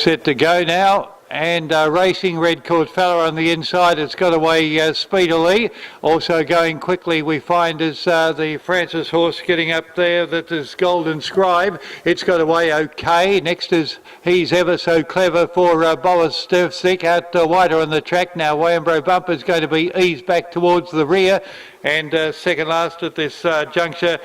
Set to go now. And racing Red Court Fella on the inside. It's got away speedily. Also going quickly we find is the Francis horse getting up there. That is Golden Scribe. It's got away okay. Next is He's Ever So Clever for Boris Stevsik out wider on the track. Now Wayambro Bump is going to be eased back towards the rear. And second last at this juncture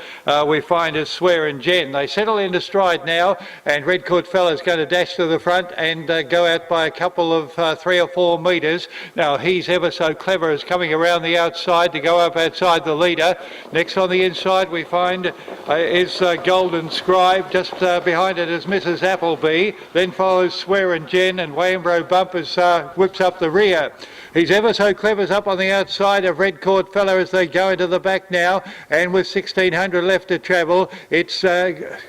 we find is Swear and Jen. They settle into stride now, and Red Court Fella is going to dash to the front and go out by a couple of 3 or 4 metres. Now He's Ever So Clever is coming around the outside to go up outside the leader. Next on the inside we find is Golden Scribe. Just behind it is Mrs. Appleby. Then follows Swear and Jen, and Wayambro Bump whips up the rear. He's Ever So Clever's up on the outside of Red Court Fella as they go into the back now, and with 1600 left to travel, it's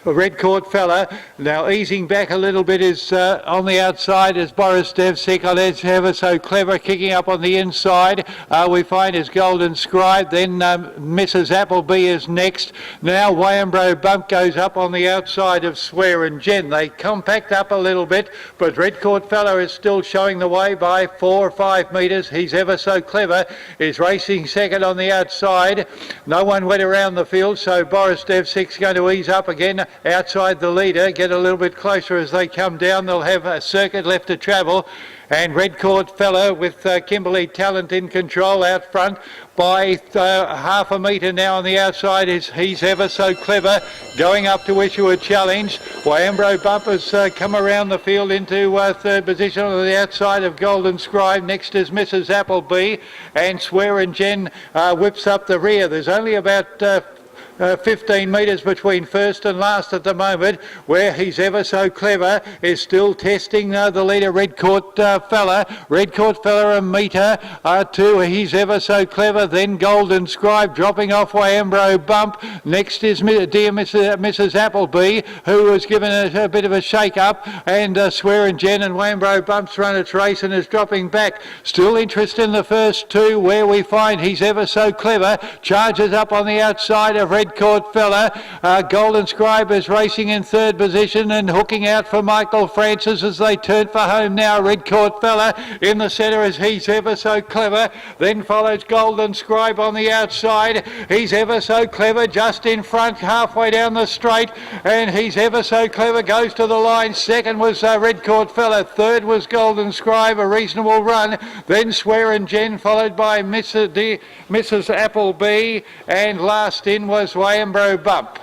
Red Court Fella. Now easing back a little bit is on the outside is Boris Stevsik. He's Ever So Clever kicking up on the inside. We find is Golden Scribe. Then Mrs. Appleby is next. Now Wayambro Bump goes up on the outside of Swear and Jen. They compact up a little bit, but Red Court Fella is still showing the way by 4 or 5 metres. He's Ever So Clever is racing second on the outside. No one went around the field, so Boris Stevsik's going to ease up again outside the leader, get a little bit closer as they come down. They'll have a circuit left to travel. And Red Court Fella with Kimberley Talent in control out front by half a metre now on the outside is He's Ever So Clever going up to issue a challenge. Wayambro Bump has come around the field into third position on the outside of Golden Scribe. Next is Mrs. Appleby, and Swear and Jen whips up the rear. There's only about 15 metres between first and last at the moment, where He's Ever So Clever is still testing the leader, Red Court Fella. Red Court Fella a metre to He's Ever So Clever, then Golden Scribe dropping off Wayambro Bump. Next is dear Mrs. Appleby, who was given a bit of a shake-up, and Swear and Jen, and Wayambro Bump's run its race and is dropping back. Still interest in the first two, where we find He's Ever So Clever charges up on the outside of Red Court Fella. Golden Scribe is racing in third position and hooking out for Michael Francis as they turn for home now. Red Court Fella in the centre is He's Ever So Clever. Then follows Golden Scribe on the outside. He's Ever So Clever just in front halfway down the straight, and He's Ever So Clever goes to the line. Second was Red Court Fella. Third was Golden Scribe, a reasonable run. Then Swear and Jen followed by Mrs. Appleby, and last in was Wayambro Bump.